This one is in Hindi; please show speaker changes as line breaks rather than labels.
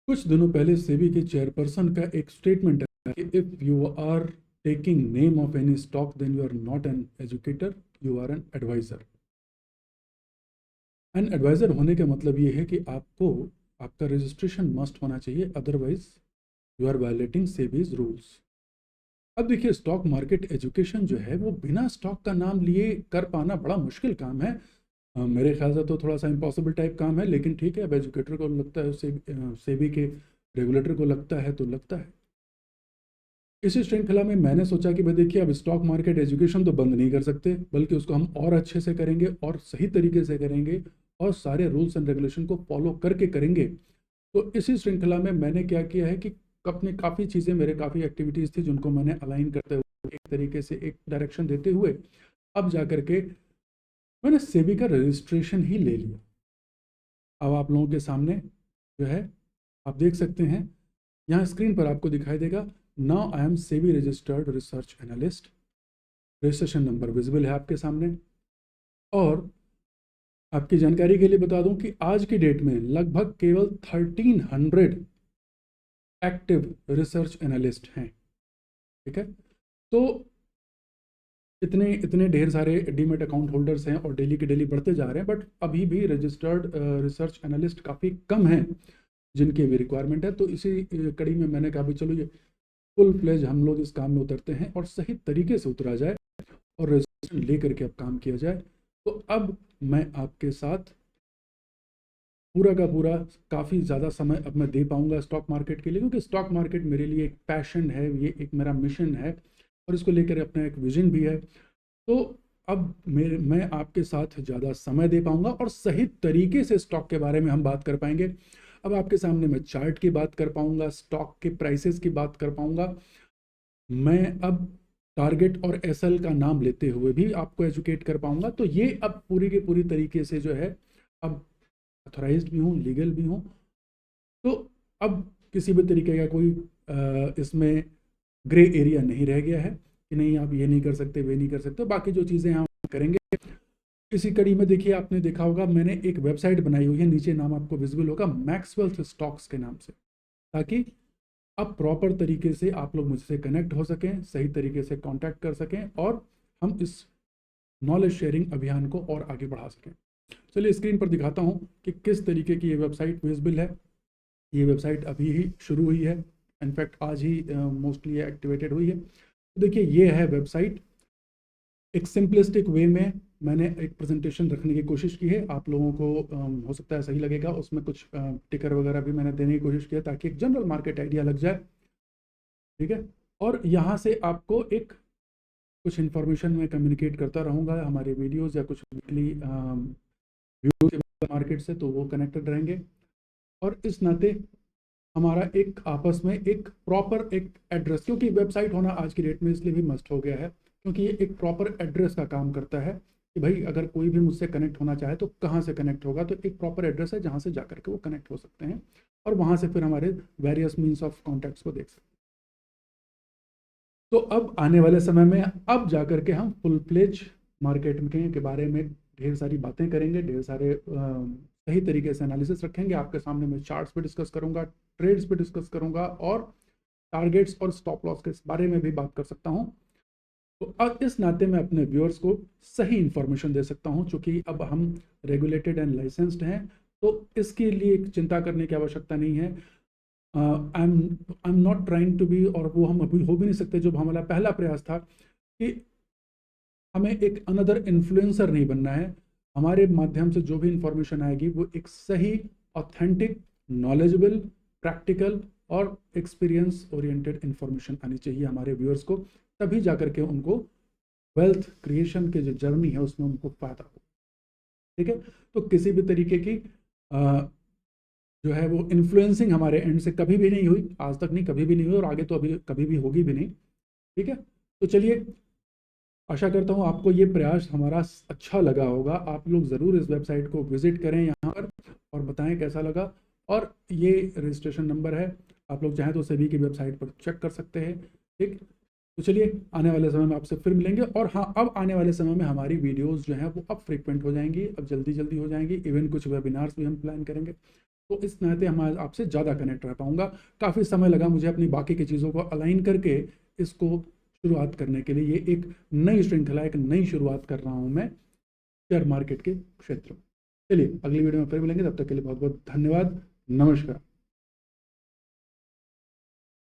कुछ दिनों पहले सेबी के चेयरपर्सन का एक स्टेटमेंट है कि if you are taking name of any stock then you are not an educator, you are an advisor. An advisor होने का मतलब ये है कि आपको आपका रजिस्ट्रेशन मस्ट होना चाहिए, otherwise you are violating SEBI's rules. अब देखिए, स्टॉक मार्केट एजुकेशन जो है वो बिना स्टॉक का नाम लिए कर पाना बड़ा मुश्किल काम है। मेरे ख्याल से तो थोड़ा सा इम्पॉसिबल टाइप काम है, लेकिन ठीक है, अब एजुकेटर को लगता है, सेबी के रेगुलेटर को लगता है तो लगता है। इसी श्रृंखला में मैंने सोचा कि भाई देखिए, अब स्टॉक मार्केट एजुकेशन तो बंद नहीं कर सकते, बल्कि उसको हम और अच्छे से करेंगे और सही तरीके से करेंगे और सारे रूल्स एंड रेगुलेशन को फॉलो करके करेंगे। तो इसी श्रृंखला में मैंने क्या किया है कि अपने काफ़ी चीज़ें, मेरे काफ़ी एक्टिविटीज़ थी जिनको मैंने अलाइन करते हुए, एक तरीके से एक डायरेक्शन देते हुए अब जा करके मैंने सेबी का रजिस्ट्रेशन ही ले लिया। अब आप लोगों के सामने जो है आप देख सकते हैं, यहाँ स्क्रीन पर आपको दिखाई देगा, now I am SEBI registered research analyst. Registration number visible है आपके सामने। और आपकी जानकारी के लिए बता दूं कि आज की डेट में लगभग केवल 1300 एक्टिव रिसर्च एनालिस्ट हैं। ठीक है, तो इतने इतने ढेर सारे डीमेट अकाउंट होल्डर्स हैं और डेली के डेली बढ़ते जा रहे हैं, बट अभी भी रजिस्टर्ड रिसर्च एनालिस्ट काफ़ी कम हैं जिनकी भी रिक्वायरमेंट है। तो इसी कड़ी में मैंने कहा भी चलो ये फुल फ्लेज हम लोग इस काम में उतरते हैं और सही तरीके से उतरा जाए और रजिस्ट्रेशन ले करके अब काम किया जाए। तो अब मैं आपके साथ पूरा का पूरा काफ़ी ज़्यादा समय अब मैं दे पाऊंगा स्टॉक मार्केट के लिए, क्योंकि स्टॉक मार्केट मेरे लिए एक पैशन है, ये एक मेरा मिशन है और इसको लेकर अपना एक विजन भी है। तो अब मैं आपके साथ ज़्यादा समय दे पाऊंगा और सही तरीके से स्टॉक के बारे में हम बात कर पाएंगे। अब आपके सामने मैं चार्ट की बात कर पाऊंगा, स्टॉक के प्राइसेस की बात कर पाऊंगा। मैं अब टारगेट और एसएल का नाम लेते हुए भी आपको एजुकेट कर पाऊंगा। तो ये अब पूरी के पूरी तरीके से जो है, अब अथोराइज्ड भी हूँ, लीगल भी हूँ। तो अब किसी भी तरीके का कोई इसमें ग्रे एरिया नहीं रह गया है कि नहीं आप ये नहीं कर सकते, वे नहीं कर सकते, बाकी जो चीज़ें हम करेंगे। इसी कड़ी में देखिए, आपने देखा होगा मैंने एक वेबसाइट बनाई हुई है, नीचे नाम आपको विजिबल होगा, मैक्सवेल्थ स्टॉक्स के नाम से, ताकि अब प्रॉपर तरीके से आप लोग मुझसे कनेक्ट हो सकें, सही तरीके से कांटेक्ट कर सकें और हम इस नॉलेज शेयरिंग अभियान को और आगे बढ़ा सकें। चलिए स्क्रीन पर दिखाता हूं कि किस तरीके की ये वेबसाइट विजिबल है। ये वेबसाइट अभी ही शुरू हुई है, इनफैक्ट आज ही मोस्टली एक्टिवेटेड हुई है। तो देखिए, ये है वेबसाइट। एक सिंपलिस्टिक वे में मैंने एक प्रेजेंटेशन रखने की कोशिश की है, आप लोगों को हो सकता है सही लगेगा। उसमें कुछ टिकर वगैरह भी मैंने देने की कोशिश की है ताकि एक जनरल मार्केट आइडिया लग जाए। ठीक है, और यहाँ से आपको एक कुछ इन्फॉर्मेशन मैं कम्युनिकेट करता रहूँगा, हमारे वीडियोज़ या कुछ वीकली व्यूज मार्केट से, तो वो कनेक्टेड रहेंगे। और इस नाते हमारा एक आपस में एक प्रॉपर एक एड्रेस, क्योंकि वेबसाइट होना आज की डेट में इसलिए भी मस्ट हो गया है क्योंकि ये एक प्रॉपर एड्रेस का काम करता है कि भाई अगर कोई भी मुझसे कनेक्ट होना चाहे तो कहाँ से कनेक्ट होगा। तो एक प्रॉपर एड्रेस है जहाँ से जाकर के वो कनेक्ट हो सकते हैं और वहाँ से फिर हमारे वेरियस मीन्स ऑफ कॉन्टैक्ट्स को देख सकते हैं। तो अब आने वाले समय में अब जाकर के हम फुल फ्लेज मार्केट के बारे में ढेर सारी बातें करेंगे, ढेर सारे सही तरीके से एनालिसिस रखेंगे आपके सामने। मैं चार्ट्स पे डिस्कस करूंगा, ट्रेड्स पे डिस्कस करूंगा और टारगेट्स और स्टॉप लॉस के बारे में भी बात कर सकता हूं। तो अब इस नाते मैं अपने व्यूअर्स को सही इंफॉर्मेशन दे सकता हूं, चूंकि अब हम रेगुलेटेड एंड लाइसेंस्ड हैं, तो इसके लिए चिंता करने की आवश्यकता नहीं है। I am not trying to be, और वो हम अभी हो भी नहीं सकते, जो हमारा पहला प्रयास था कि हमें एक अनदर इन्फ्लुएंसर नहीं बनना है। हमारे माध्यम से जो भी इंफॉर्मेशन आएगी वो एक सही, ऑथेंटिक, नॉलेजेबल, प्रैक्टिकल और एक्सपीरियंस ओरिएंटेड इंफॉर्मेशन आनी चाहिए हमारे व्यूअर्स को, तभी जाकर के उनको वेल्थ क्रिएशन के जो जर्नी है उसमें उनको फायदा हो। ठीक है, तो किसी भी तरीके की जो है वो इन्फ्लुएंसिंग हमारे एंड से कभी भी नहीं हुई, आज तक नहीं, कभी भी नहीं हुई और आगे तो अभी कभी भी होगी भी नहीं। ठीक है, तो चलिए, आशा करता हूँ आपको ये प्रयास हमारा अच्छा लगा होगा। आप लोग ज़रूर इस वेबसाइट को विजिट करें यहाँ पर और बताएं कैसा लगा। और ये रजिस्ट्रेशन नंबर है, आप लोग चाहें तो सभी की वेबसाइट पर चेक कर सकते हैं। ठीक, तो चलिए आने वाले समय में आपसे फिर मिलेंगे। और हाँ, अब आने वाले समय में हमारी वीडियोस जो हैं वो अब फ्रीक्वेंट हो जाएंगी, अब जल्दी जल्दी हो जाएंगी, इवन कुछ वेबिनार्स भी हम प्लान करेंगे। तो इस नाते हम आपसे ज़्यादा कनेक्ट रह पाऊंगा। काफ़ी समय लगा मुझे अपनी बाकी की चीज़ों को अलाइन करके इसको शुरुआत करने के लिए। ये एक नई श्रृंखला, एक नई शुरुआत कर रहा हूँ मैं शेयर मार्केट के क्षेत्र में। चलिए अगली वीडियो में फिर मिलेंगे, तब तक के लिए बहुत बहुत धन्यवाद। नमस्कार।